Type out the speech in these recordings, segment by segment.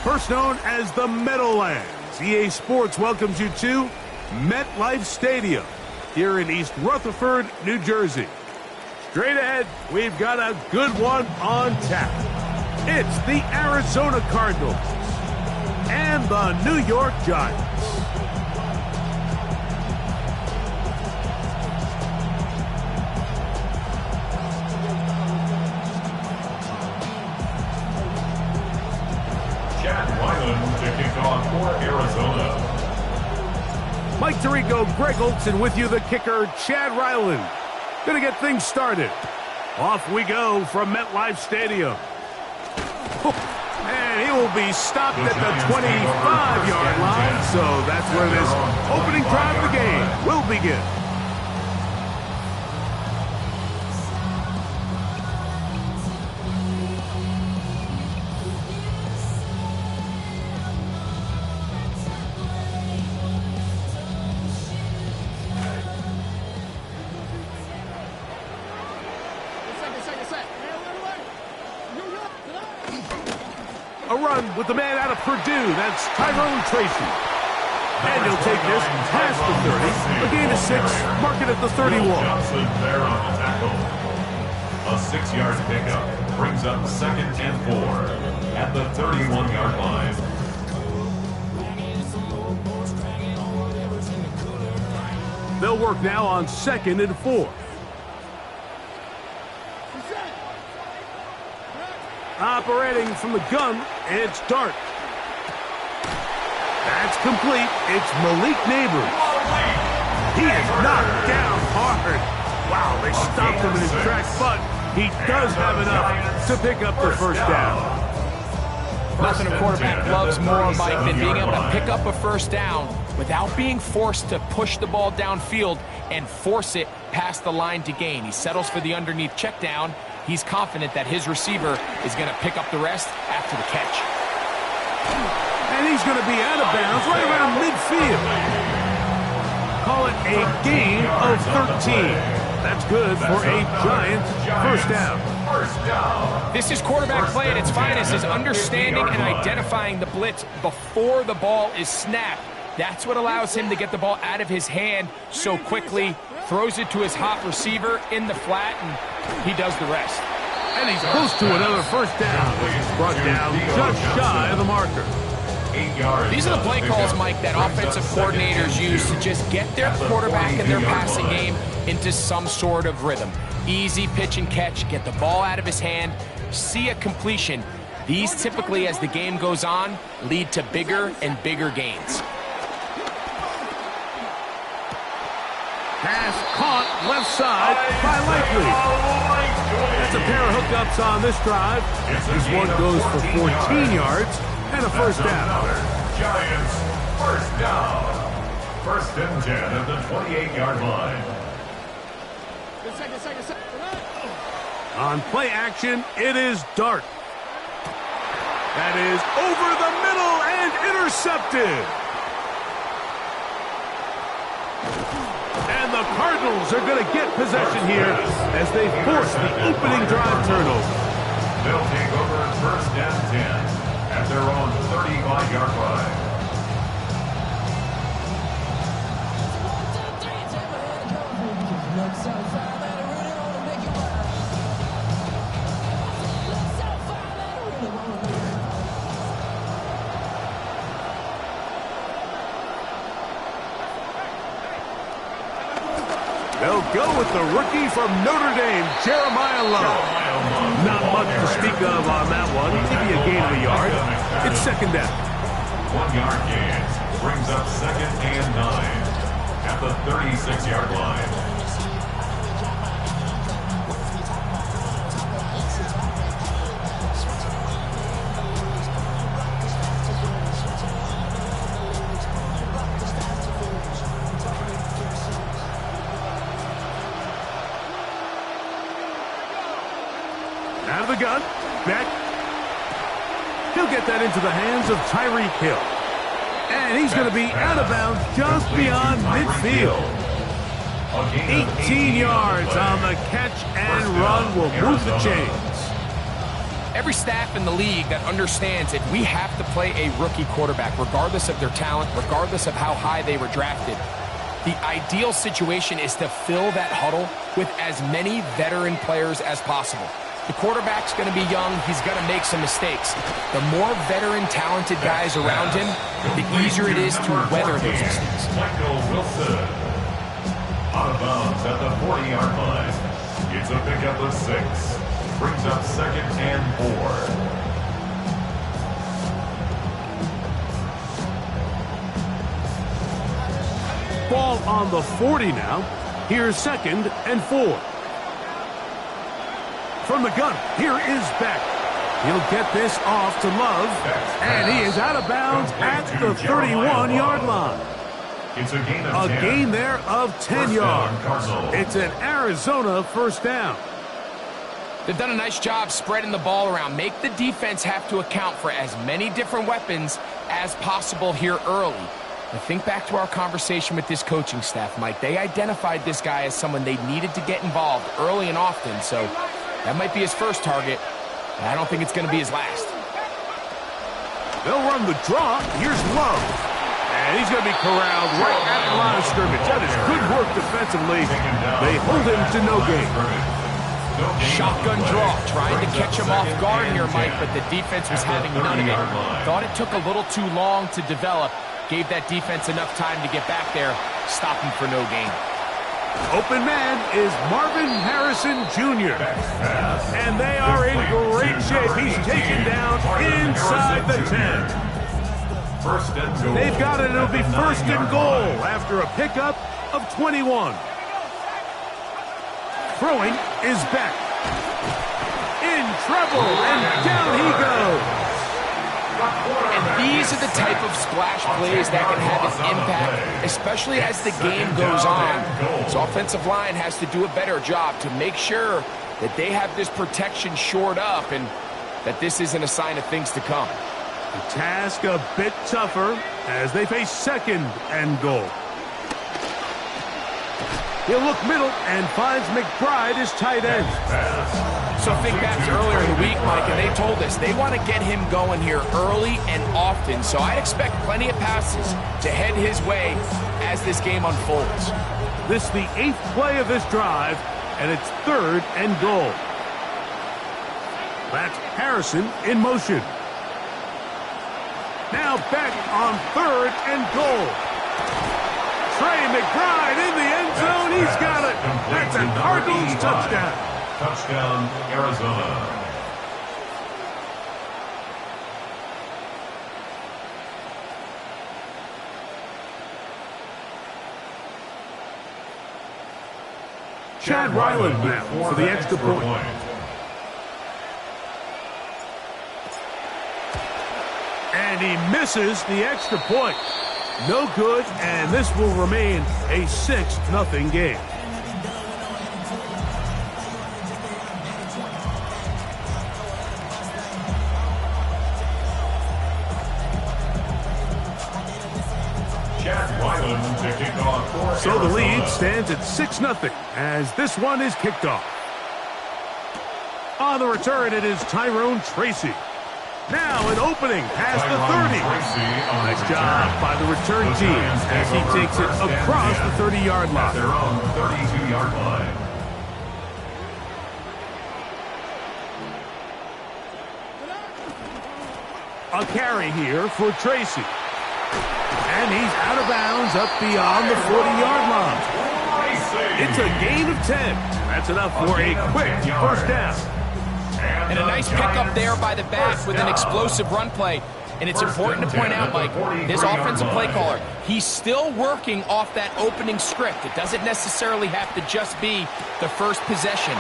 first known as the Meadowlands. EA Sports welcomes you to MetLife Stadium here in East Rutherford, New Jersey. Straight ahead, we've got a good one on tap. It's the Arizona Cardinals and the New York Giants. Chad Ryland to kick off for Arizona. Mike Tirico, Greg Olson with you, the kicker, Chad Ryland. Gonna get things started. Off we go from MetLife Stadium. And he will be stopped at the 25-yard line, so that's where this opening drive of the game will begin. A run with the man out of Purdue. That's Tyrone Tracy. And he'll take this past the 30. A gain of 6. Mark it at the 31. Johnson there on the tackle. A 6-yard pickup brings up 2nd and 4 at the 31-yard line. They'll work now on 2nd and 4. Operating from the gun, it's Dart. That's complete. It's Malik Neighbors. He is knocked down hard. Wow, they stopped him in his tracks, but he does have enough to pick up the first down. Nothing a quarterback loves more, Mike, than being able to pick up a first down without being forced to push the ball downfield and force it past the line to gain. He settles for the underneath check down. He's confident that his receiver is going to pick up the rest after the catch. And he's going to be out of bounds right around midfield. Call it a gain of 13. That's good for a Giants first down. This is quarterback play at its finest, is understanding and identifying the blitz before the ball is snapped. That's what allows him to get the ball out of his hand so quickly, throws it to his hot receiver in the flat, and he does the rest. And he's close to another first down. Brought down just shy of the marker. These are the play calls, Mike, that offensive coordinators use to just get their quarterback and their passing game into some sort of rhythm. Easy pitch and catch, get the ball out of his hand, see a completion. These typically, as the game goes on, lead to bigger and bigger gains. Pass caught left side by Likely. That's a pair of hookups on this drive. This one goes for 14 yards and a first down. Giants first down. 1st and 10 at the 28-yard line. On play action, it is Dart. That is over the middle and intercepted. And the Cardinals are going to get possession here as they force the opening drive turnover. They'll take over 1st and 10 at their own 35-yard line. They'll go with the rookie from Notre Dame, Jeremiah Love. Not much to speak of on that one. Maybe a gain of a yard. It's 2nd down. 1-yard gain brings up 2nd and 9 at the 36-yard line. Out of the gun. Back. He'll get that into the hands of Tyreek Hill. And he's going to be out of bounds just beyond midfield. 18 yards on the catch and run will move the chains. Every staff in the league that understands it, we have to play a rookie quarterback, regardless of their talent, regardless of how high they were drafted. The ideal situation is to fill that huddle with as many veteran players as possible. The quarterback's going to be young. He's going to make some mistakes. The more veteran, talented guys around him, the easier it is to weather those mistakes. Michael Wilson. Out of bounds at the 40-yard line. It's a pickup of 6. Brings up 2nd and 4. Ball on the 40 now. Here's 2nd and 4. From the gun, here is Beck. He'll get this off to Love, and he is out of bounds at the 31-yard line. It's a gain of 10. A gain there of 10 yards. It's an Arizona first down. They've done a nice job spreading the ball around. Make the defense have to account for as many different weapons as possible here early. Now think back to our conversation with this coaching staff, Mike. They identified this guy as someone they needed to get involved early and often, so that might be his first target, and I don't think it's going to be his last. They'll run the draw. Here's Love. And he's going to be corralled right at the line of scrimmage. That is good work defensively. They hold him to no gain. Shotgun draw, trying to catch him off guard here, Mike, but the defense was having none of it. Thought it took a little too long to develop. Gave that defense enough time to get back there. Stop him for no gain. Open man is Marvin Harrison Jr. And they are in great shape. He's taken down inside the 10. First and goal. They've got it. It'll be 1st and goal after a pickup of 21. Throwing is Beck. In trouble, and down he goes. And these are the type of splash plays that can have an impact, especially as the game goes on. So offensive line has to do a better job to make sure that they have this protection shored up and that this isn't a sign of things to come. The task a bit tougher as they face 2nd and goal. He'll look middle and finds McBride as tight end. So think back to earlier in the week, Mike, and they told us they want to get him going here early and often. So I expect plenty of passes to head his way as this game unfolds. This is the 8th play of this drive, and it's 3rd and goal. That's Harrison in motion. Now back on 3rd and goal. Trey McBride in the end zone. He's got it. That's a Cardinals touchdown. Touchdown, Arizona. Chad Ryland now for the extra point. And he misses the extra point. No good, and this will remain a 6-0 game. So the lead stands at 6-0 as this one is kicked off. On the return, it is Tyrone Tracy. Now an opening past the 30. Nice job by the return team as he takes it across the 30-yard line. Their own 32-yard line. A carry here for Tracy. And he's out of bounds up beyond the 40-yard line. It's a gain of 10. That's enough for a quick first down. And a nice pickup there by the back with an explosive run play. And it's important to point out, Mike, this offensive play caller, he's still working off that opening script. It doesn't necessarily have to just be the first possession.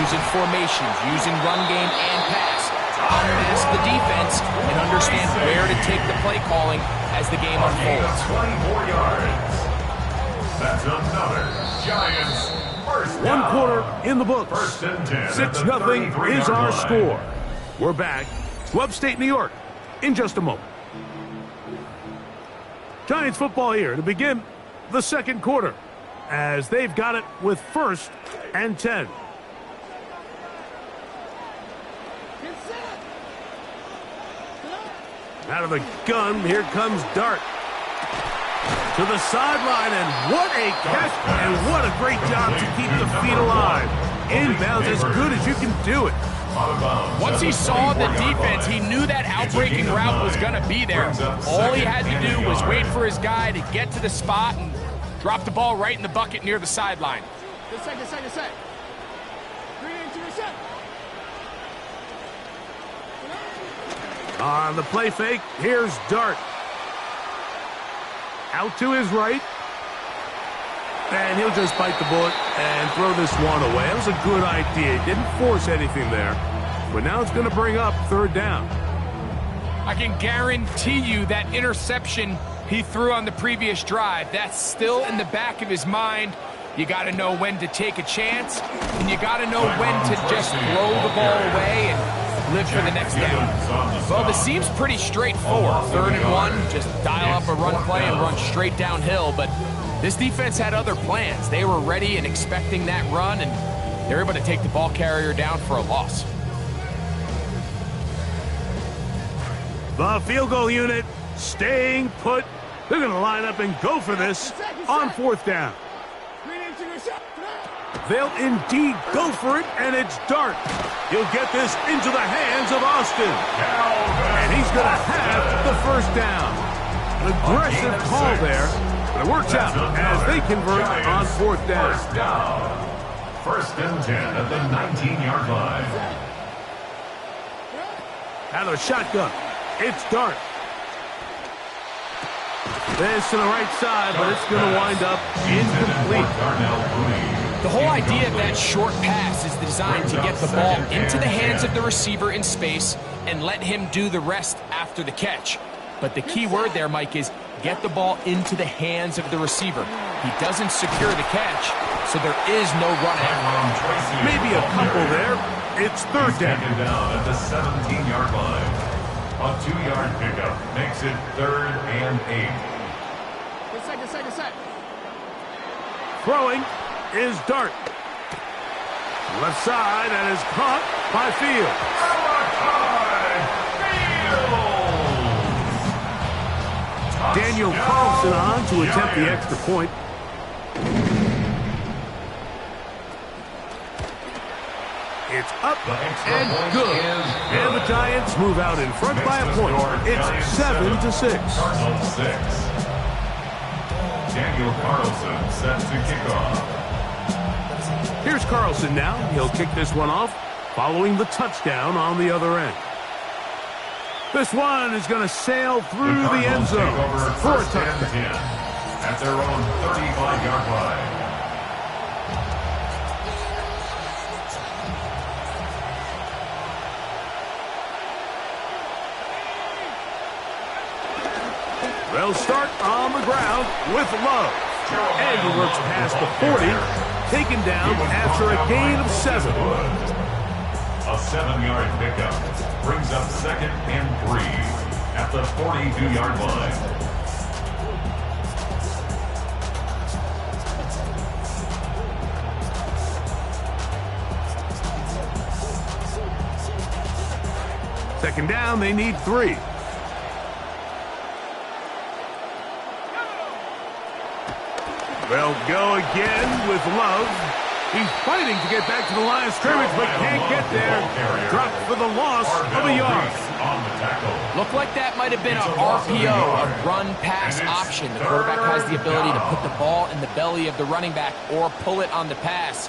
Using formations, using run game and pass. Unmask the defense and understand where to take the play calling as the game unfolds. 24 yards. That's another Giants first down. 1 quarter in the books. 1st and 10. 6-0 is our score. We're back to upstate New York in just a moment. Giants football here to begin the second quarter as they've got it with 1st and 10. Out of the gun, here comes Dart. To the sideline, and what a catch, and what a great job to keep the feet alive. Inbounds as good as you can do it. Once he saw the defense, he knew that outbreaking route was going to be there. All he had to do was wait for his guy to get to the spot and drop the ball right in the bucket near the sideline. Good set. 3 into your set. On the play fake, here's Dart. Out to his right. And he'll just bite the bullet and throw this one away. That was a good idea. He didn't force anything there. But now it's going to bring up 3rd down. I can guarantee you that interception he threw on the previous drive, that's still in the back of his mind. You got to know when to take a chance, and you got to know when to just throw the ball away and live for the next down. Well, this seems pretty straightforward. 3rd and 1, just dial up a run play and run straight downhill, but this defense had other plans. They were ready and expecting that run, and they were able to take the ball carrier down for a loss. The field goal unit staying put. They're going to line up and go for this on 4th down. They'll indeed go for it, and it's Dart. He'll get this into the hands of Austin. And he's going to have the 1st down. An aggressive call there, but it works out as they convert on 4th down. 1st and 10 at the 19-yard line. Out of the shotgun, it's Dart. This to the right side, but it's going to wind up incomplete. The whole idea of that short pass is designed to get the ball into the hands of the receiver in space and let him do the rest after the catch. But the key word there, Mike, is get the ball into the hands of the receiver. He doesn't secure the catch, so there is no run out. Maybe a couple there. It's 3rd down. Taken down at the 17-yard line. A 2-yard pickup makes it 3rd and 8. Good set. Throwing is Dart. Left side, and is caught by Field. Daniel Carlson on to attempt the extra point. It's up and good. And the Giants move out in front by a point. It's 7-6. Cardinals 6. Daniel Carlson set to kick off. Here's Carlson now. He'll kick this one off following the touchdown on the other end. This one is going to sail through the end zone for a touchdown. At their own 35-yard line. They'll start on the ground with Love. And he works past the 40, taken down after a gain of 7. A 7-yard pickup brings up 2nd and 3 at the 42-yard line. Second down, they need 3. They'll go again with Love. He's fighting to get back to the line of scrimmage, but can't get there. Dropped for the loss of a yard. Looked like that might have been an RPO, a run-pass option. The quarterback has the ability to put the ball in the belly of the running back or pull it on the pass.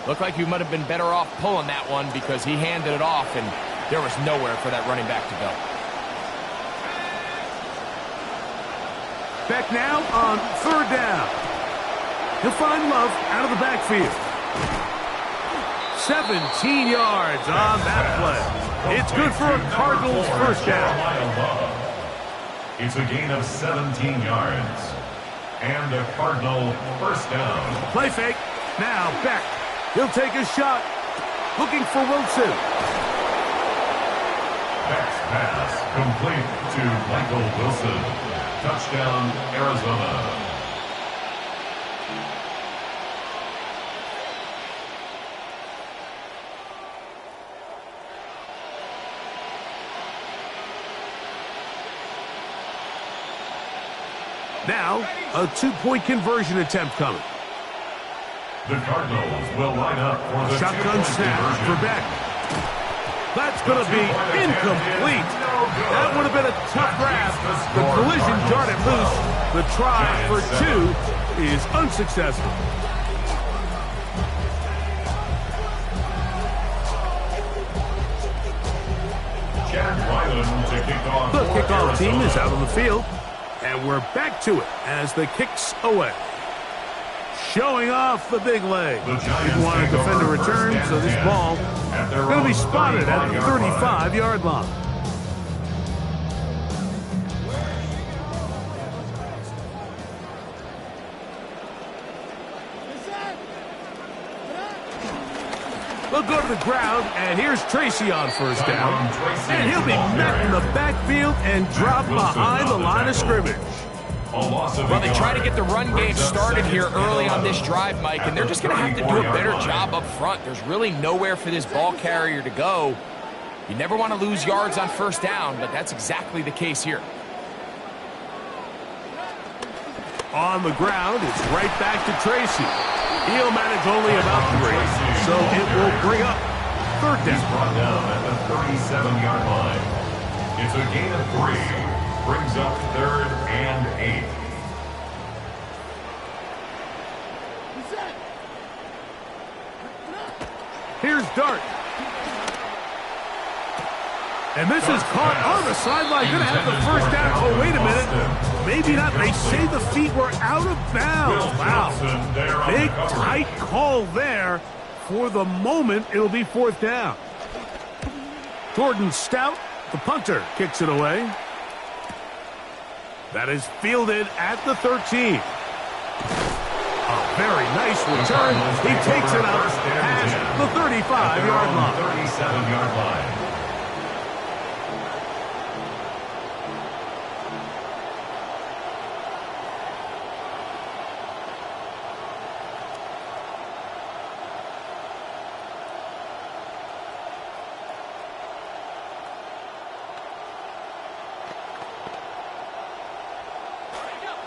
Looked like he might have been better off pulling that one because he handed it off, and there was nowhere for that running back to go. Back now on 3rd down. He'll find Love out of the backfield. 17 yards on that play. It's good for a Cardinals 1st down. It's a gain of 17 yards. And a Cardinal 1st down. Play fake. Now back. He'll take a shot. Looking for Wilson. Beck's pass complete to Michael Wilson. Touchdown, Arizona. Now, a two-point conversion attempt coming. The Cardinals will line up for the Shotgun snap for Beck. That's going to be incomplete. That would have been a tough grab. The collision darted loose. The try for two is unsuccessful. The kickoff team is out on the field, and we're back to it as the kick's away. Showing off the big leg. Didn't want to defend a return, so this ball going to be spotted at the 35-yard line. They'll go to the ground, and here's Tracy on first down. And he'll be met in the backfield and dropped behind the line of scrimmage. Well, they try to get the run game started here early on this drive, Mike, and they're just going to have to do a better job up front. There's really nowhere for this ball carrier to go. You never want to lose yards on first down, but that's exactly the case here. On the ground, it's right back to Tracy. He'll manage only about 3, so it will bring up third down. He's brought down at the 37-yard line. It's a gain of 3. Brings up 3rd and 8. Here's Dart. And this is caught on the sideline. Going to have the first down. Oh, wait a minute. Maybe not. They say the feet were out of bounds. Wow. Big, tight call there. For the moment, it'll be 4th down. Jordan Stout, the punter, kicks it away. That is fielded at the 13. A very nice return. He takes it up past the 35-yard line. 37-yard line.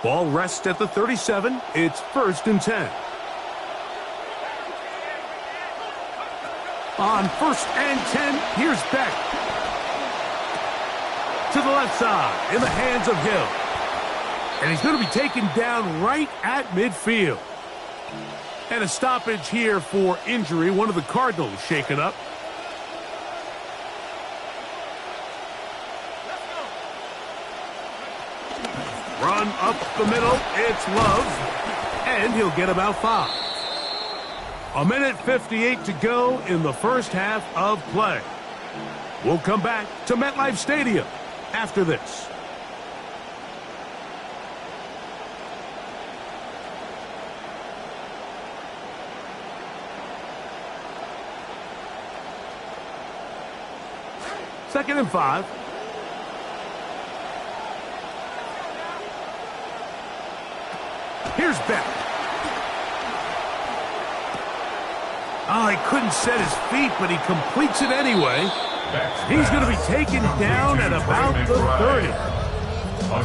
Ball rests at the 37. It's 1st and 10. On 1st and 10, here's Beck. To the left side, in the hands of Hill. And he's going to be taken down right at midfield. And a stoppage here for injury. One of the Cardinals shaken up. Run up the middle, it's Love, and he'll get about 5. 1:58 to go in the first half of play. We'll come back to MetLife Stadium after this. Second and 5. Here's Beck. Oh, he couldn't set his feet, but he completes it anyway. He's going to be taken down at about the 30.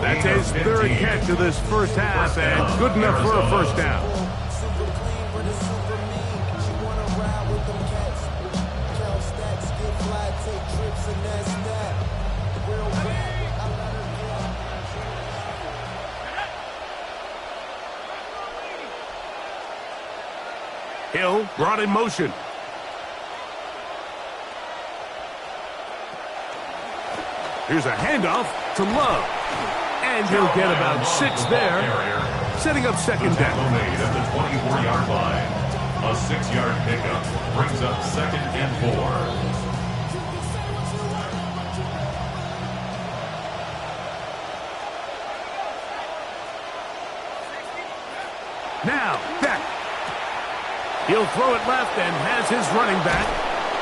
That's his 3rd catch of this first half, and good enough for a first down. Hill brought in motion. Here's a handoff to Love. And he'll get about 6 there, setting up second down. Made at the 24-yard line. A 6-yard pickup brings up 2nd and 4. Now, Beck. He'll throw it left and has his running back.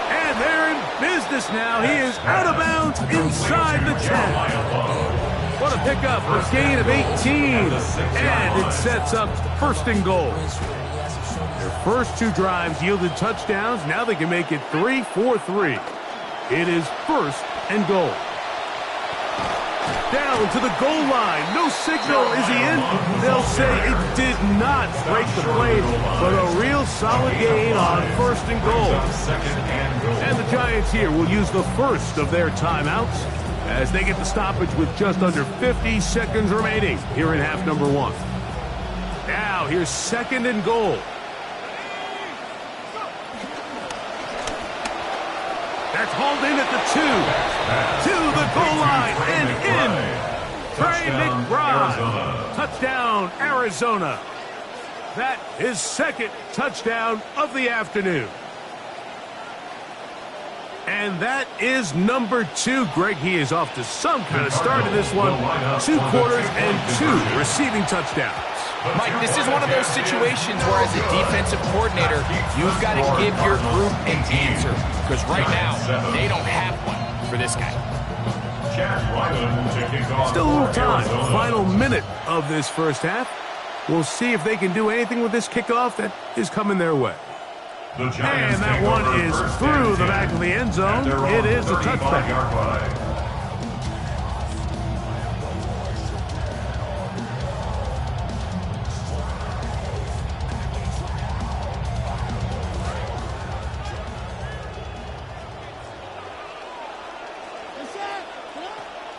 And they're in business now. He is out of bounds inside the 10. What a pickup, a gain of 18. And it sets up 1st and goal. Their first 2 drives yielded touchdowns. Now they can make it 3-4-3. It is 1st and goal. down to the goal line. No signal. Is he in? They'll say it did not break the plate, but a real solid gain on 1st and goal. And the Giants here will use the first of their timeouts as they get the stoppage with just under 50 seconds remaining here in half number 1. Now here's 2nd and goal. That's hauled in at the 2. To the goal line and in. Trey McBride. Touchdown, Arizona. That is 2nd touchdown of the afternoon. And that is number 2. Greg, he is off to some kind of start in this one. 2 quarters and 2 receiving touchdowns. Mike, this is one of those situations where as a defensive coordinator, you've got to give your group an answer. Because right now, they don't have one for this guy. Still a little time. Final minute of this first half. We'll see if they can do anything with this kickoff that is coming their way. And that one is through the back of the end zone. It is a touchback.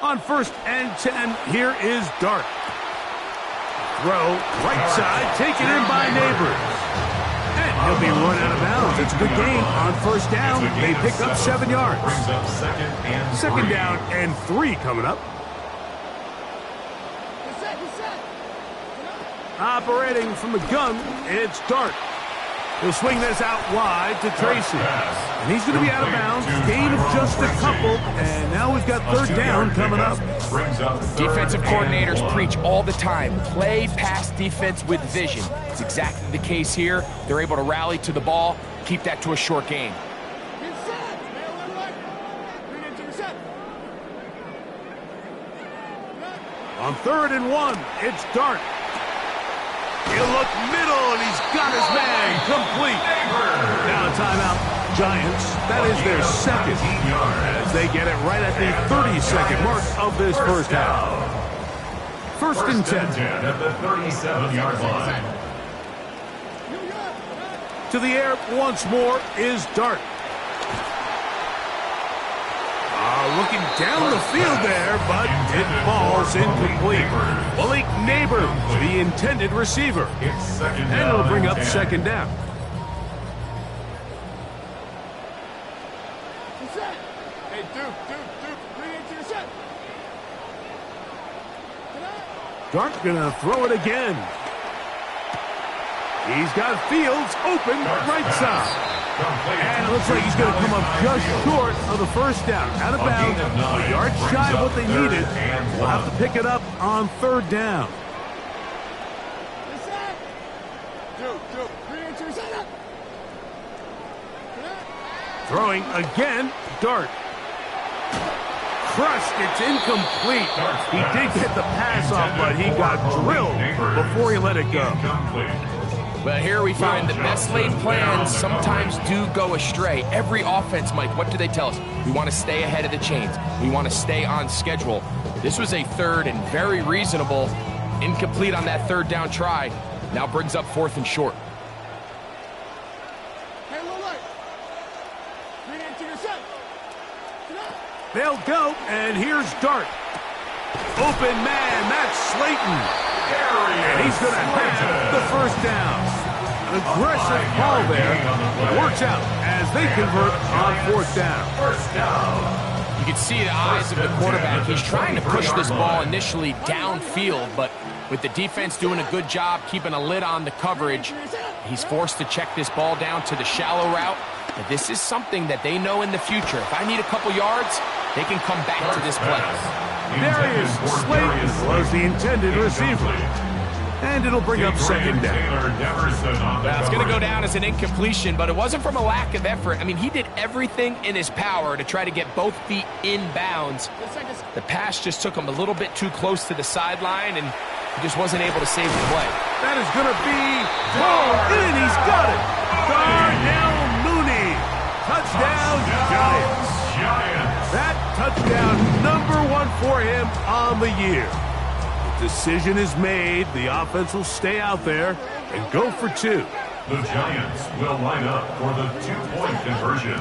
On 1st and 10, here is Dart. Throw, right side, taken in by Neighbors. And he'll be run out of bounds. It's a good game on 1st down. They pick up 7 yards. 2nd down and 3 coming up. Operating from the gun, it's Dart. He'll swing this out wide to Tracy. And he's going to be out of bounds. Gain of just a couple. And now we've got 3rd down coming up. Defensive coordinators preach all the time. Play pass defense with vision. It's exactly the case here. They're able to rally to the ball, keep that to a short game. On 3rd and 1, it's Dart. He'll look middle, and he's got his man complete. Now a timeout, Giants. That is their 2nd. As they get it right at the 32nd mark of this first half. 1st and 10. At the 37-yard line. To the air once more is Dart. Looking down the field there, but it falls incomplete. Malik Neighbors, the intended receiver. And it'll bring up 2nd down. Hey, Duke, bring it to your set. Dart's gonna throw it again. He's got Fields open right side. And it looks like he's going to come up just short of the 1st down. Out of bounds, a yard shy of what they needed. We'll have to pick it up on 3rd down. Duke, bring it to your set. Throwing again, Dart. Crushed, it's incomplete. He did get the pass off, but he got drilled before he let it go. But here we find that best laid plans sometimes do go astray. Every offense, Mike, what do they tell us? We want to stay ahead of the chains. We want to stay on schedule. This was a 3rd and very reasonable. Incomplete on that 3rd down try. Now brings up 4th and short. Hey, Lillard. Bring it to your set. They'll go, and here's Dart. Open man, that's Slayton. And he's going to have the 1st down. An aggressive call there. Works out as they convert on 4th down. You can see the eyes of the quarterback. He's trying to push this ball initially downfield, but with the defense doing a good job keeping a lid on the coverage, he's forced to check this ball down to the shallow route. But this is something that they know in the future. If I need a couple yards, they can come back to this play. Darius Slayton was the intended receiver. And it'll bring up 2nd down. Now, it's going to go down as an incompletion, but it wasn't from a lack of effort. I mean, he did everything in his power to try to get both feet in bounds. The pass just took him a little bit too close to the sideline, and he just wasn't able to save the play. That is going to be thrown in. He's got it. Darnell Mooney. Touchdown, Giants. That touchdown, number 1 for him on the year. The decision is made. The offense will stay out there and go for two. The Giants will line up for the two-point conversion.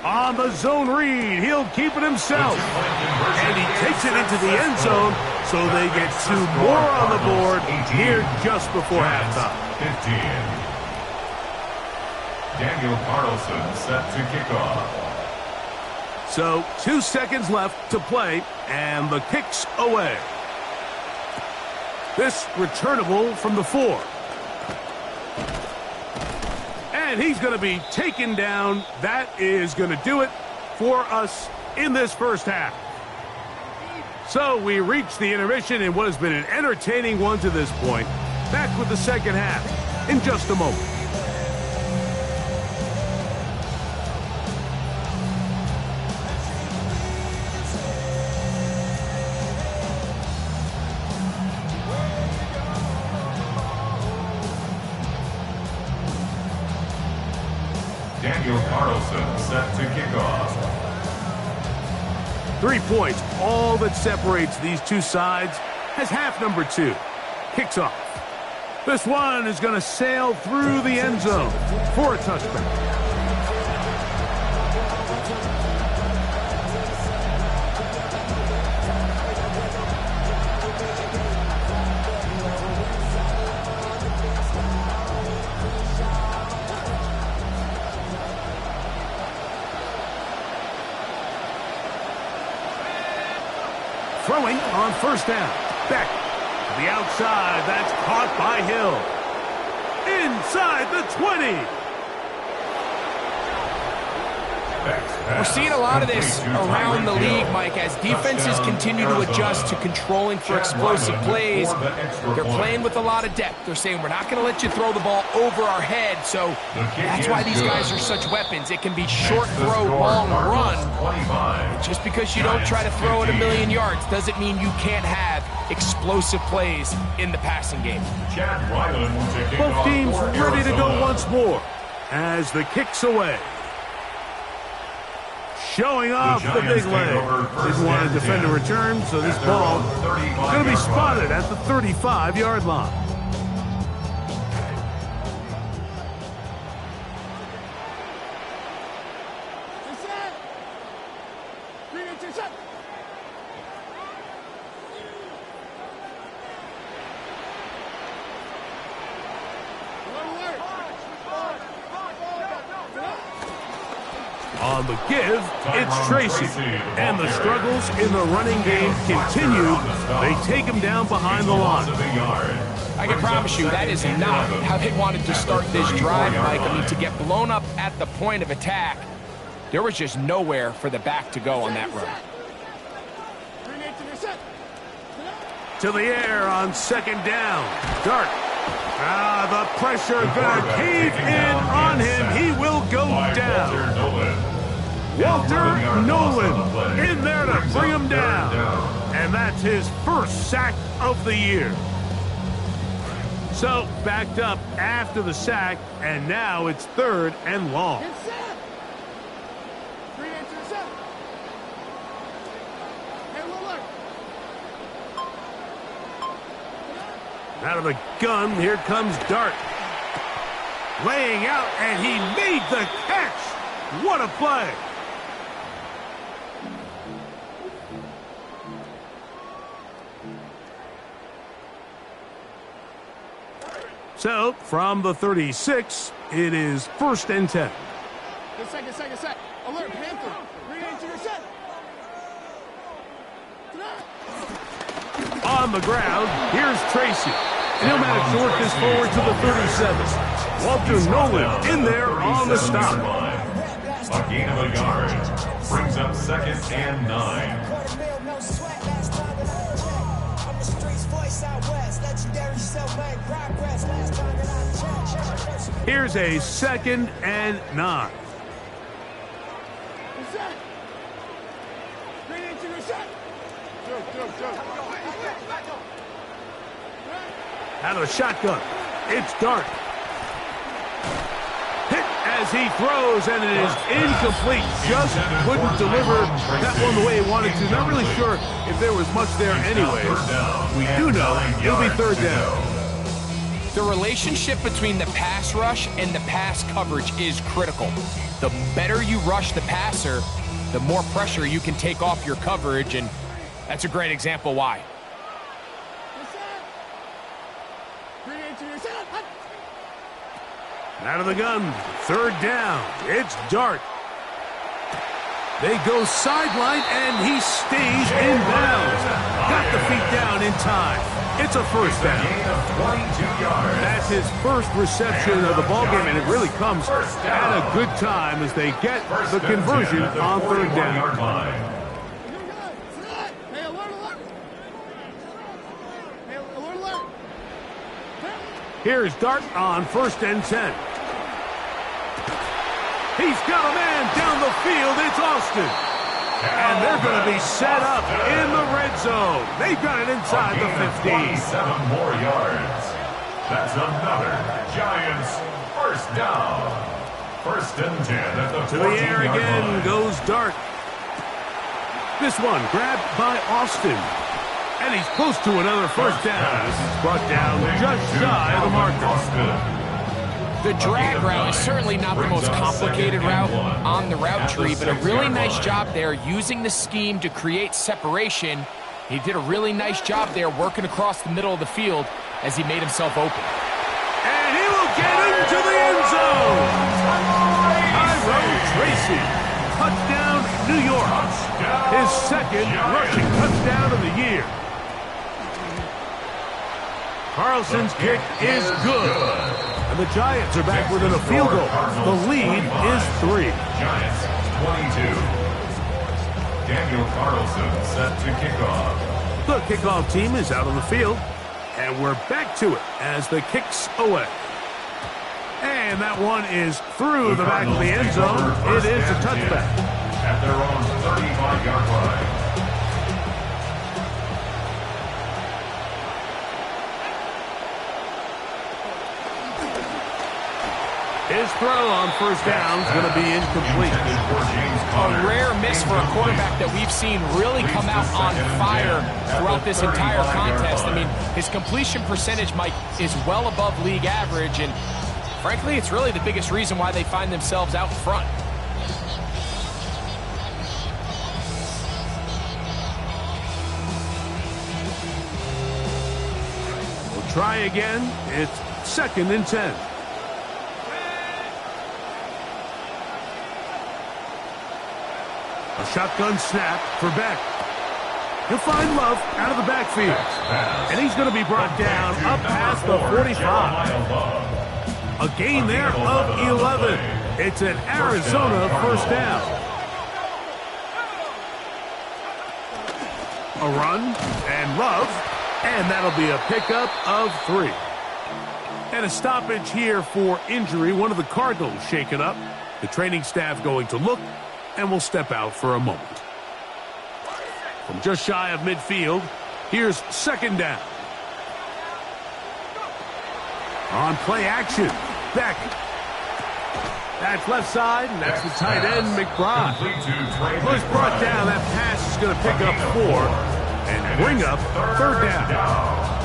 On the zone read, he'll keep it himself. And he takes it into the end zone, so they get two more on the board here just before halftime. 15. Daniel Carlson set to kick off. So 2 seconds left to play, and the kick's away. This returnable from the 4. And he's going to be taken down. That is going to do it for us in this first half. So we reach the intermission in what has been an entertaining one to this point. Back with the second half in just a moment. Daniel Carlson set to kick off. 3 points, all that separates these two sides, as half number 2 kicks off. This one is going to sail through the end zone for a touchback. Throwing on first down. Back to the outside. That's caught by Hill. Inside the 20. We're seeing a lot of this around the league, Mike, as defenses continue to adjust to controlling for explosive plays. They're playing with a lot of depth. They're saying, we're not going to let you throw the ball over our head. So that's why these guys are such weapons. It can be short throw, long run. Just because you don't try to throw it a million yards doesn't mean you can't have explosive plays in the passing game. Both teams ready to go once more as the kick's away. Showing off the big leg. Didn't want to defend a return, so this ball is going to be spotted at the 35-yard line. On the give, it's Tracy. And the struggles in the running game continue. They take him down behind the line. I can promise you that is not how they wanted to start this drive, Mike. I mean, to get blown up at the point of attack, there was just nowhere for the back to go on that run. To the air on second down. Dart. The pressure gonna cave in on him. He will go down. Walter Nolan in there to bring him down. And that's his first sack of the year. So backed up after the sack, and now it's 3rd and long. Out of the gun, here comes Dart. Laying out, and he made the catch. What a play. So, from the 36, it is 1st and 10. Second. Alert, Panther. Read into your set. On the ground, here's Tracy. And he'll manage to work this forward to the 37. Walter Nolan in there on the stop. A gain of a yard. Brings up 2nd and 9. Here's a 2nd and 9. Out of the shotgun, it's Dart. Hit as he throws, and it is incomplete. Just couldn't deliver that one the way he wanted to. Not really sure if there was much there anyways. We do know it'll be third down. The relationship between the pass rush and the pass coverage is critical. The better you rush the passer, the more pressure you can take off your coverage, and that's a great example why. Out of the gun, third down, it's Dart. They go sideline, and he stays in bounds. Got the feet down in time. It's a first down. That's his first reception of the ballgame, and it really comes at a good time as they get the conversion on third down. Here's Dart on 1st and 10. He's got a man down the field. It's Austin. And they're going to be set up in the red zone. They've got it inside the 50. 7 more yards. That's another Giants first down. 1st and 10 at the 14-yard line. To the air again goes Dart. This one grabbed by Austin. And he's close to another first down. This is brought down just shy of the marker. The drag route is certainly not the most complicated route on the route tree, but a really nice job there using the scheme to create separation. He did a really nice job there working across the middle of the field as he made himself open. And he will get into the end zone. Tyrone Tracy. Touchdown, New York. His second rushing touchdown of the year. Carlson's kick is good. And the Giants are back within a field goal. The lead is 3. Giants 22. Daniel Carlson set to kick off. The kickoff team is out on the field. And we're back to it as the kick's away. And that one is through the back of the end zone. It is a touchback. At their own 35-yard line. His throw on first down is going to be incomplete. A rare miss for a quarterback that we've seen really come out on fire throughout this entire contest. I mean, his completion percentage, Mike, is well above league average, and frankly, it's really the biggest reason why they find themselves out front. We'll try again. It's 2nd and 10. A shotgun snap for Beck. He'll find Love out of the backfield. And he's going to be brought down up past the 45. A gain there of 11. It's an Arizona first down. A run and Love. And that'll be a pickup of 3. And a stoppage here for injury. One of the Cardinals shaken up. The training staff going to look and will step out for a moment. From just shy of midfield, here's 2nd down. On play action, Beck. That's left side, and that's the tight end, McBride. Push brought down. That pass is going to pick up 4 and bring up 3rd down.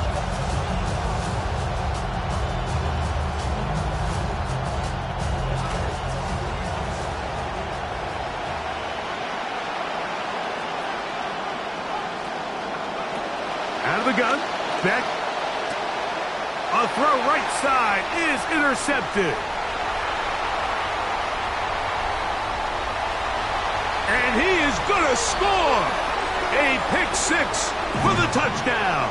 Out of the gun, Beck. A throw right side is intercepted. And he is going to score. A pick 6 for the touchdown.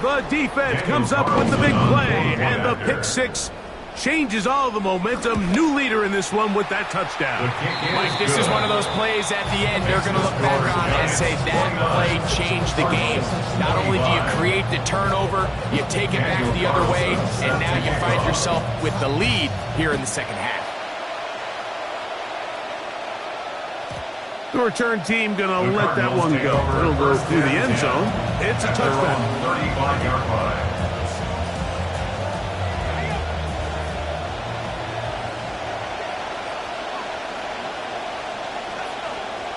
The defense comes up with the big play, and the pick 6 changes all the momentum. New leader in this one with that touchdown. Mike, this is one of those plays at the end they're going to look back on and say that play changed the game. Not only do you create the turnover, you take it back the other way, and now you find yourself with the lead here in the second half. The return team going to let that one go. It'll go through the end zone. It's a touchdown. 35-yard line.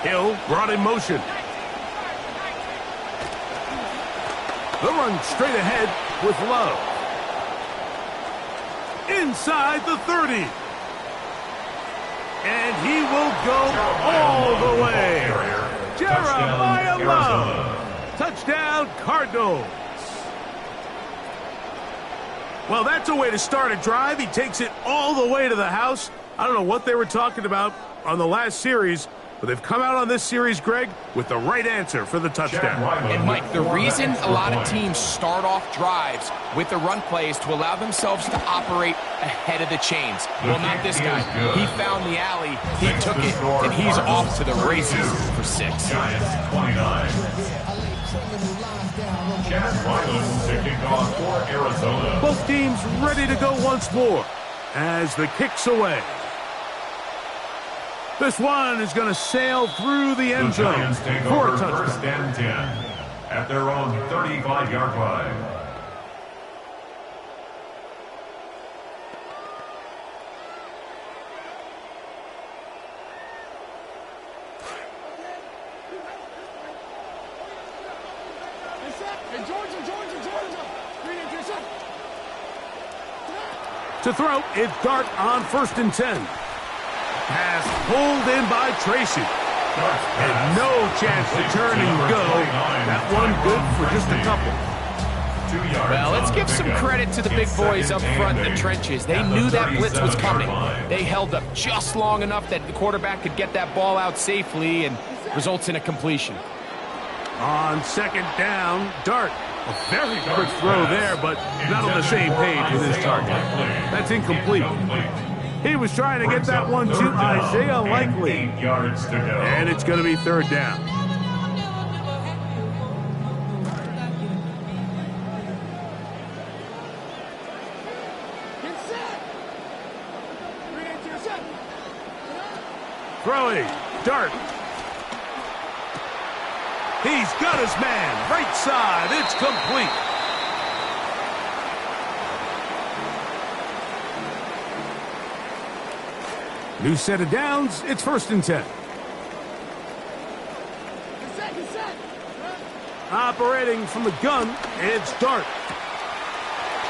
Hill brought in motion. The run straight ahead with Love. Inside the 30. And he will go all the way. Jeremiah Love. Touchdown, Cardinals. Well, that's a way to start a drive. He takes it all the way to the house. I don't know what they were talking about on the last series, but they've come out on this series, Greg, with the right answer for the touchdown. And, Mike, the reason a lot of teams start off drives with the run plays to allow themselves to operate ahead of the chains. Well, not this guy. He found the alley, he took it, and he's off to the races for 6. Giants 29. Chad Ryland to kick off for Arizona. Both teams ready to go once more as the kick's away. This one is going to sail through the end zone for a touchdown. First and 10 at their own 35-yard line. To throw, it's Dart on 1st and 10. Pass pulled in by Tracy. And no chance to turn and go. That one good for just a couple. Well, let's give some credit to the big boys up front in the trenches. They knew that blitz was coming. They held up just long enough that the quarterback could get that ball out safely and results in a completion. On 2nd down, Dart. A very quick throw there, but not on the same page with his target. That's incomplete. He was trying to get that one to Isaiah Likely. 8 yards to go. And it's going to be 3rd down. Throwing. Dart. He's got his man. Right side. It's complete. New set of downs. It's 1st and 10. Operating from the gun, it's Dart.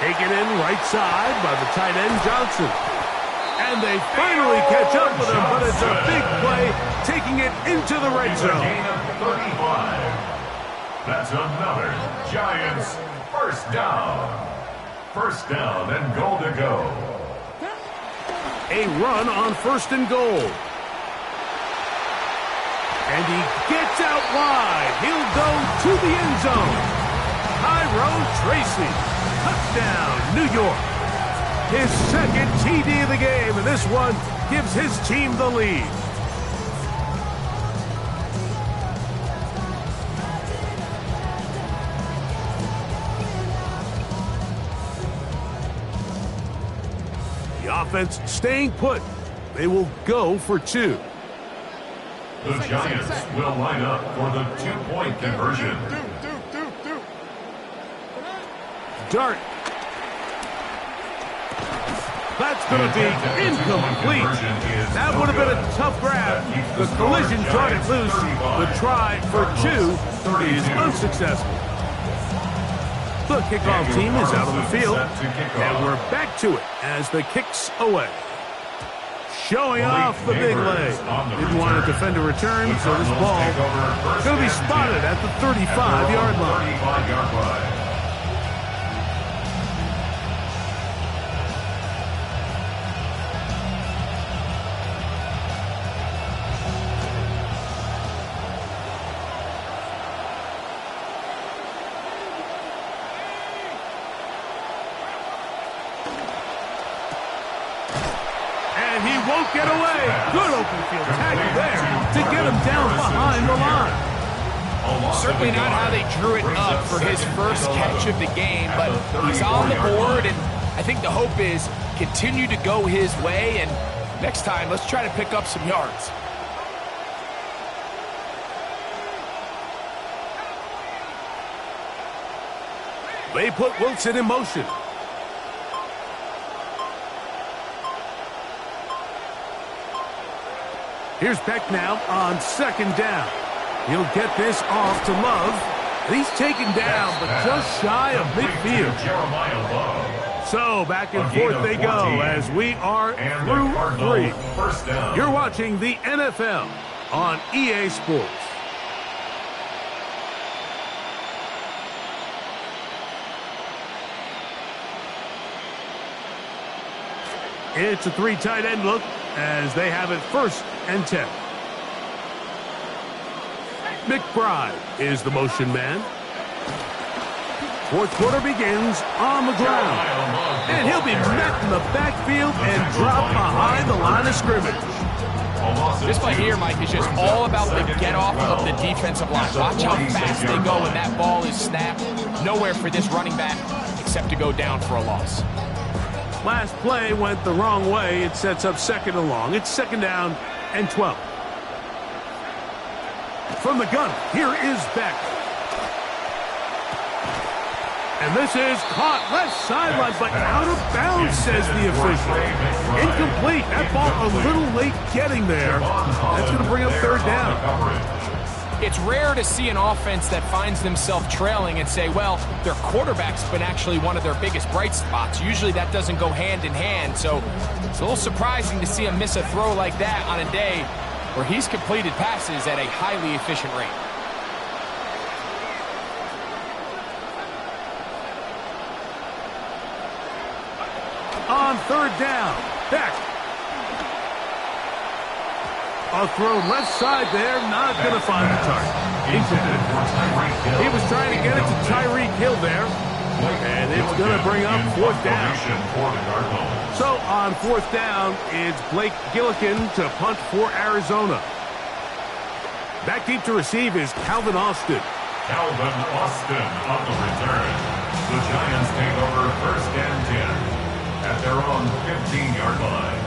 Taken in right side by the tight end Johnson. And they finally catch up with him, but it's a big play, taking it into the red zone. Gain of 35. That's another Giants first down. First down and goal to go. A run on 1st and goal. And he gets out wide. He'll go to the end zone. Tyrone Tracy. Touchdown, New York. His 2nd TD of the game, and this one gives his team the lead. The offense staying put. They will go for 2. The Giants will line up for the 2-point conversion. Dart. That's going to be incomplete. That would have been a tough grab. The collision jarred it loose. The try for 2 is unsuccessful. The kickoff team is out on the field, and we're back to it as the kick's away. Showing off the big leg. Didn't want to defend a return, so this ball is going to be spotted at the 35-yard line. Won't get away. Good open field tackle there to get him down behind the line. Certainly not how they drew it up for his first catch of the game, but he's on the board, and I think the hope is continue to go his way, and next time, let's try to pick up some yards. They put Wilson in motion. Here's Beck now on second down. He'll get this off to Love. He's taken down, but just shy of midfield. Jeremiah Love. So back and forth they go as we are through 3. First down. You're watching the NFL on EA Sports. It's a 3 tight end look as they have it 1st and 10. McBride is the motion man. 4th quarter begins on the ground. And he'll be met in the backfield and dropped behind the line of scrimmage. This play here, Mike, is just all about the get-off of the defensive line. Watch how fast they go when that ball is snapped. Nowhere for this running back except to go down for a loss. Last play went the wrong way. It sets up 2nd and long. It's 2nd down and 12. From the gun, here is Beck. And this is caught left sideline, but out of bounds, says the official. Incomplete. That ball a little late getting there. That's going to bring up 3rd down. It's rare to see an offense that finds themselves trailing and say, well, their quarterback's been actually one of their biggest bright spots. Usually that doesn't go hand in hand, so it's a little surprising to see him miss a throw like that on a day where he's completed passes at a highly efficient rate. On 3rd down, Beck. A throw left side there, not going to find the target. He was trying to get it to Tyreek Hill there, and it's going to bring up 4th down. So on 4th down, it's Blake Gillikin to punt for Arizona. Back deep to receive is Calvin Austin. Calvin Austin on the return. The Giants take over 1st and 10 at their own 15-yard line.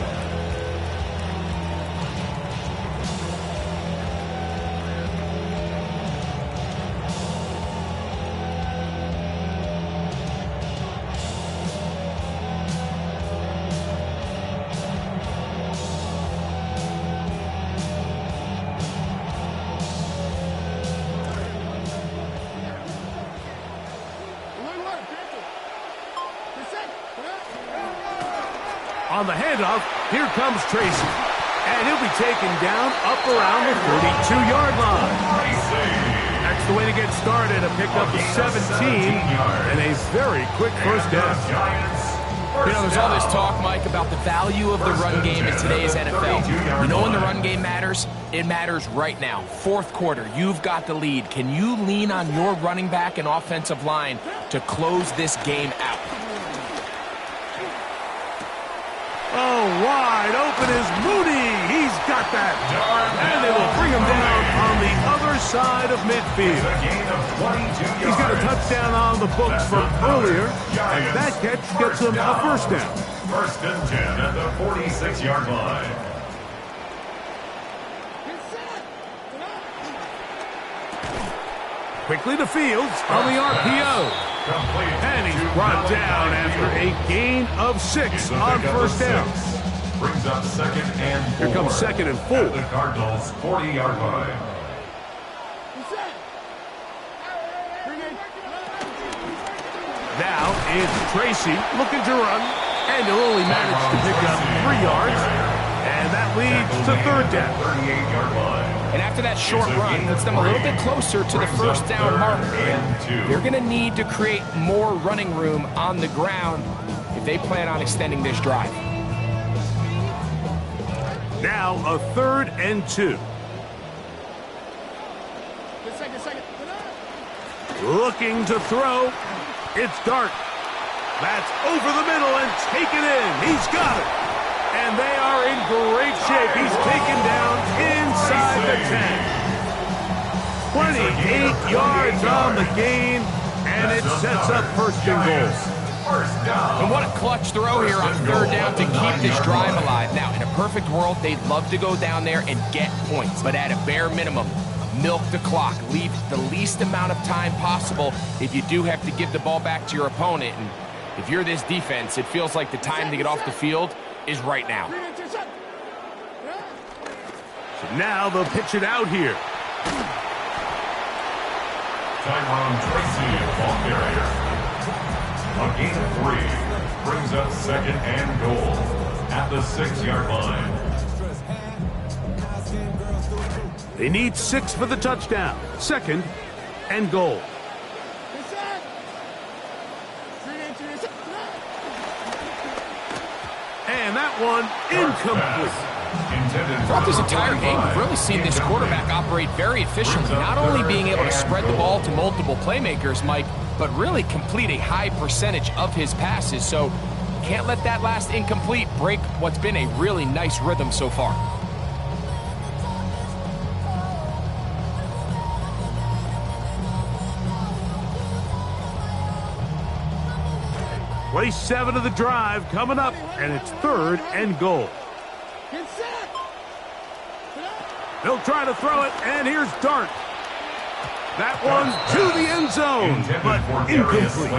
On the handoff, here comes Tracy. And he'll be taken down up around the 32-yard line. That's the way to get started. A pickup of 17 and a very quick 1st down. You know, there's all this talk, Mike, about the value of the run game in today's NFL. You know when the run game matters? It matters right now. 4th quarter, you've got the lead. Can you lean on your running back and offensive line to close this game out? Oh, wide open is Mooney. He's got that. And they will bring him down on the other side of midfield. He's got a touchdown on the books from earlier, and that catch gets him a 1st down. 1st and 10 at the 46-yard line. Quickly to Fields on the RPO. And he's brought down after a gain of 6 on 1st down. Brings up 2nd and 4. Here comes 2nd and 4. At the Cardinals' 40-yard line. Now it's Tracy looking to run, and he'll only manage to pick up 3 yards. And that leads to 3rd down. 38-yard line. And after that short run, puts them a little bit closer to the 1st down marker. They're going to need to create more running room on the ground if they plan on extending this drive. Now a 3rd and 2. Looking to throw. It's Dart. That's over the middle and taken in. He's got it. And they are in great shape. He's taken down inside the 10. 28 yards on the gain, and it sets up 1st and goal. And what a clutch throw here on 3rd down to keep this drive alive. Now, in a perfect world, they'd love to go down there and get points. But at a bare minimum, milk the clock, leave the least amount of time possible if you do have to give the ball back to your opponent. And if you're this defense, it feels like the time to get off the field is right now. So now they'll pitch it out here. Tyrone Tracy, ball carrier. A gain of 3 brings up second and goal at the 6-yard line. They need 6 for the touchdown. Second and goal. And that one incomplete. Throughout this entire game, we've really seen this quarterback operate very efficiently, not only being able to spread the ball to multiple playmakers, Mike, but really complete a high percentage of his passes. So can't let that last incomplete break what's been a really nice rhythm so far. Play 7 of the drive coming up, and it's third and goal. They'll try to throw it, and here's Dart. That one to the end zone, but incomplete.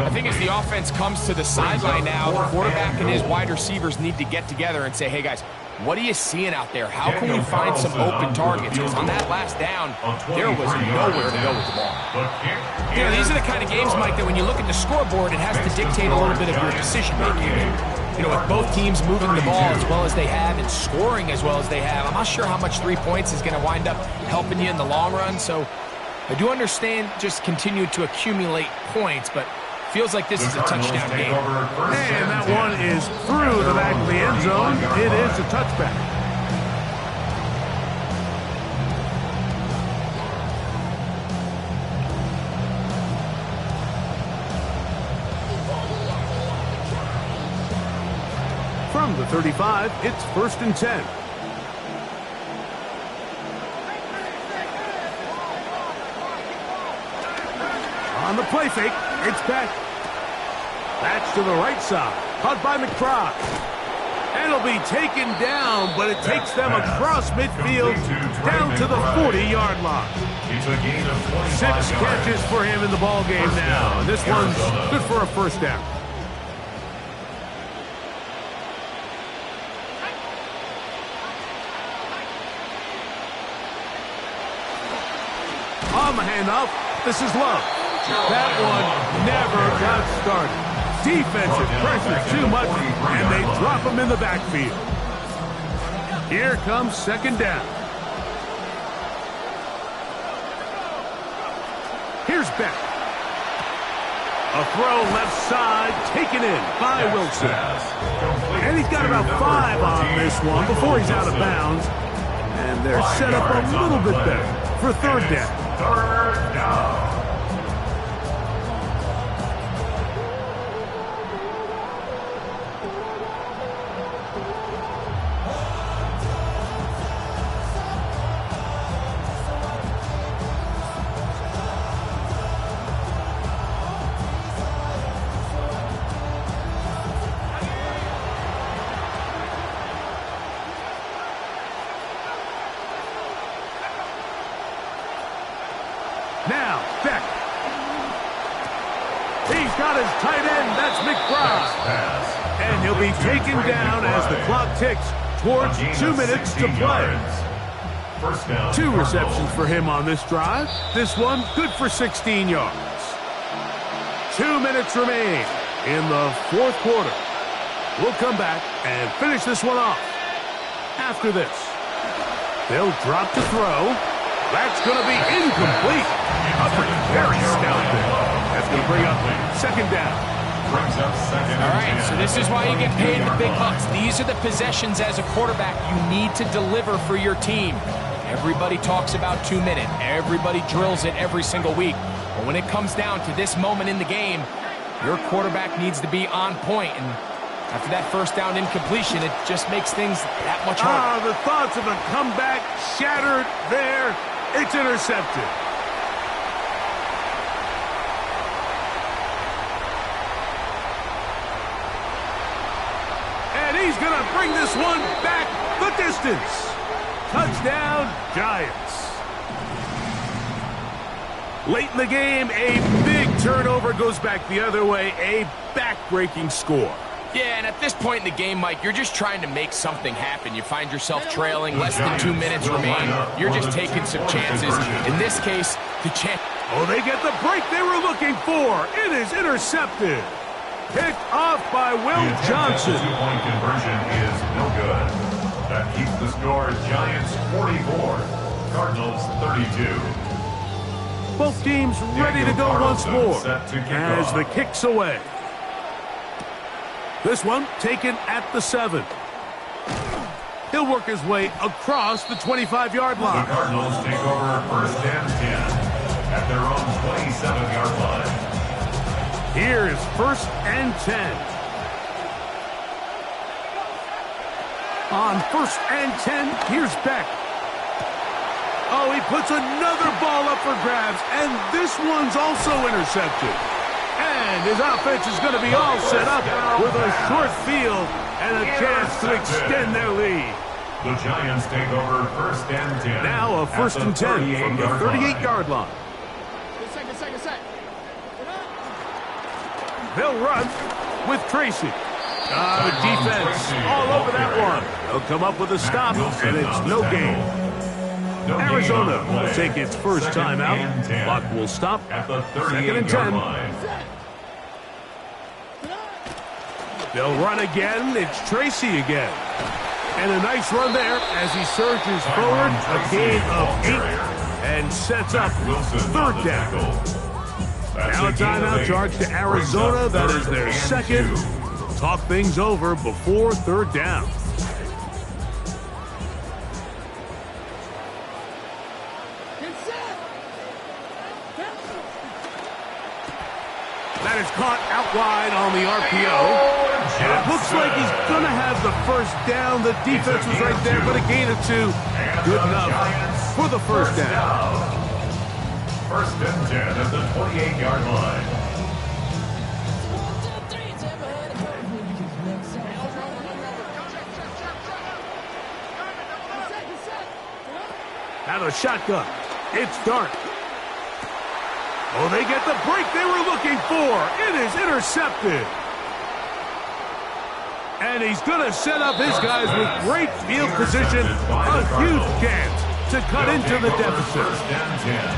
I think as the offense comes to the sideline now, the quarterback and his wide receivers need to get together and say, hey guys, what are you seeing out there? How can we find some open targets? Because on that last down, there was nowhere to go with the ball. You know, these are the kind of games, Mike, that when you look at the scoreboard, it has to dictate a little bit of your decision-making. You know, with both teams moving the ball as well as they have and scoring as well as they have, I'm not sure how much 3 points is going to wind up helping you in the long run. So I do understand just continue to accumulate points, but feels like this is a touchdown game. And that one is through the back of the end zone. It is a touchback. From the 35, it's 1st and 10. On the play fake, it's back. That's to the right side. Caught by McBride. And it'll be taken down, but it takes them across midfield down to the 40-yard line. 6 catches for him in the ball game now. And this one's good for a first down. On the handoff, this is Love. That one never got started. Defensive pressure too much, and they drop him in the backfield. Here comes second down. Here's Beck. A throw left side, taken in by Wilson. And he's got about 5 on this one before he's out of bounds. And they're set up a little bit better for third down. Third down. Now, Beck. He's got his tight end. That's McBride. And he'll be taken down as the clock ticks towards 2 minutes to play. 2 receptions for him on this drive. This one good for 16 yards. 2 minutes remain in the 4th quarter. We'll come back and finish this one off. After this, they'll drop to throw. That's going to be incomplete. Very stout there. That's going to bring up second down. All right, so this is why you get paid the big bucks. These are the possessions as a quarterback you need to deliver for your team. Everybody talks about 2 minutes. Everybody drills it every single week. But when it comes down to this moment in the game, your quarterback needs to be on point. And after that first down incompletion, it just makes things that much harder. The thoughts of a comeback shattered there. It's intercepted. And he's going to bring this one back the distance. Touchdown, Giants. Late in the game, a big turnover goes back the other way, a back-breaking score. Yeah, and at this point in the game, Mike, you're just trying to make something happen. You find yourself trailing, less than 2 minutes remain. You're just taking some chances. In this case, the chance... Oh, they get the break they were looking for. It is intercepted. Picked off by Will Johnson. The two-point conversion is no good. That keeps the score Giants 44, Cardinals 32. Both teams ready to go once more as the kick's away. This one taken at the 7. He'll work his way across the 25-yard line. The Cardinals take over first and 10 at their own 27-yard line. Here's first and 10. On first and 10, here's Beck. Oh, he puts another ball up for grabs, and this one's also intercepted. And his offense is going to be all set up with a short field and a chance to extend their lead. The Giants take over first and 10. Now a first and 10 from the 38-yard line. Second. They'll run with Tracy. The defense all over that one. They'll come up with a stop, and it's no gain. Arizona will take its first timeout. Clock will stop. At the Second and 10. line. They'll run again. It's Tracy again. And a nice run there as he surges forward. A gain of 8 and sets up third down. Now a timeout charge to Arizona. That is their second. Talk things over before third down. That is caught out wide on the RPO. And it looks like he's going to have the first down. The defense was right there, but a gain of 2. Good enough for the first down. First and 10 at the 28-yard line. Now the shotgun. It's Dart. Oh, they get the break they were looking for. It is intercepted. And he's going to set up his guys with great field position. A huge chance to cut into the deficit.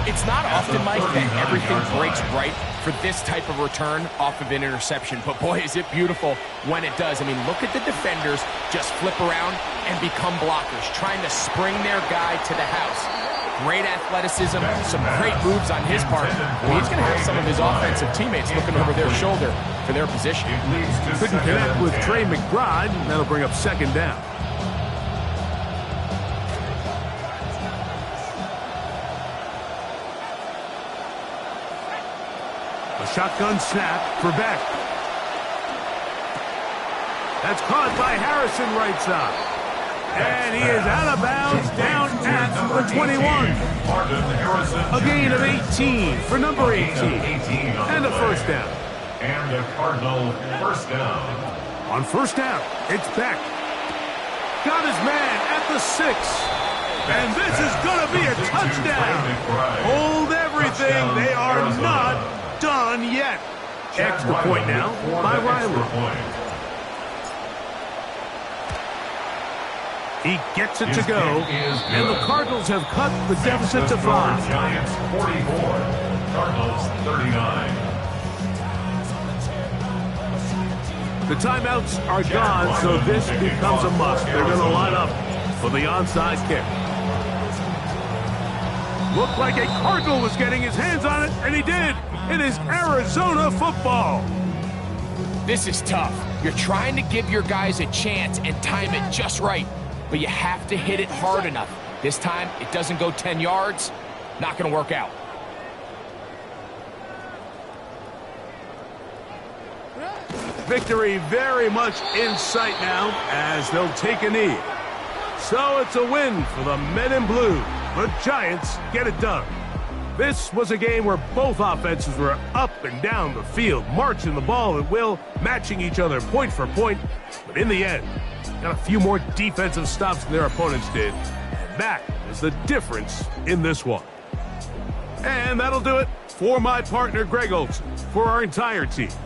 It's not often, Mike, that everything breaks right for this type of return off of an interception. But boy, is it beautiful when it does. I mean, look at the defenders just flip around and become blockers, trying to spring their guy to the house. Great athleticism, some great moves on his part. He's going to have some of his offensive teammates looking over their shoulder for their position. Couldn't connect with Trey McBride. That'll bring up second down. A shotgun snap for Beck. That's caught by Harrison right side. And he is out of bounds down at the 21. A gain of 18 for number 18. And a first down. And a Cardinal first down. On first down, it's Beck. Got his man at the 6. And this is going to be a touchdown. Hold everything. They are not done yet. Extra point now by Riley. He gets it to go, and the Cardinals have cut the deficit to 5. Giants 44, Cardinals 39. The timeouts are gone, so this becomes a must. They're going to line up for the onside kick. Looked like a Cardinal was getting his hands on it, and he did. It is Arizona football. This is tough. You're trying to give your guys a chance and time it just right. But you have to hit it hard enough. This time, it doesn't go 10 yards. Not going to work out. Victory very much in sight now as they'll take a knee. So it's a win for the men in blue. The Giants get it done. This was a game where both offenses were up and down the field, marching the ball at will, matching each other point for point. But in the end, got a few more defensive stops than their opponents did. That is the difference in this one. And that'll do it For my partner, Greg Olson, for our entire team,